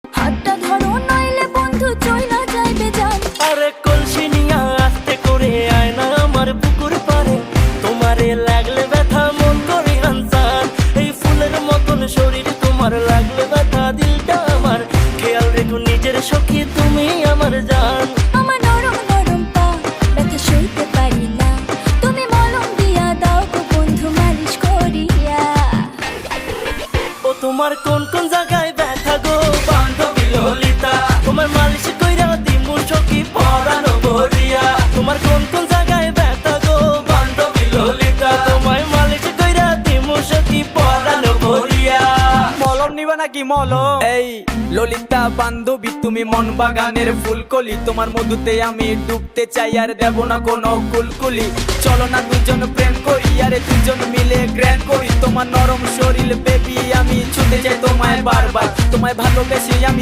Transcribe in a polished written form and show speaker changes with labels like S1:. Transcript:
S1: হাতটা ধরো নইলে বন্ধু চইলা যাইবে জান।
S2: আরে কলসি নিয়া আস্তে করে আয় না আমার পুকুর পারে, তোমারে লাগলে ব্যথা মন করে আনসান। এই ফুলের মতন শরীর তোমার লাগলে ব্যথা দিলটা আমার, খেয়াল রেখো নিজের সখী তুমি আমার জান।
S1: আমার নরম নরম পা ব্যথা সইতে পারি না, তুমি মলম দিয়া দাও গো বন্ধু মালিশ করিয়া।
S2: ও তোমার কোন কোন জায়গায় ব্যথা গো বান্ধবী ললিতা, তোমার মালিশ কইরা দিমু সখী পরানো ভরিয়া। তোমার কোন কোন জায়গায় ব্যথা গো বান্ধবী ললিতা, তোমায় মালিশ কইরা দিমু সখী পরানো ভরিয়া।
S3: মলম নিবা নাকি মলম? এই ললিতা বান্ধবী তুমি মন বাগানের ফুলকলি, তোমার মধুতে আমি ডুবতে চাই আর দেব না কোনো কুলকুলি। চলো না দুজন প্রেম করি, আরে দুজন মিলে গ্র্যান্ড করি। তোমার নরম শরীর বেবি আমি ছুতে চাই তোমায় বারবার, তোমায় ভালোবেসে আমি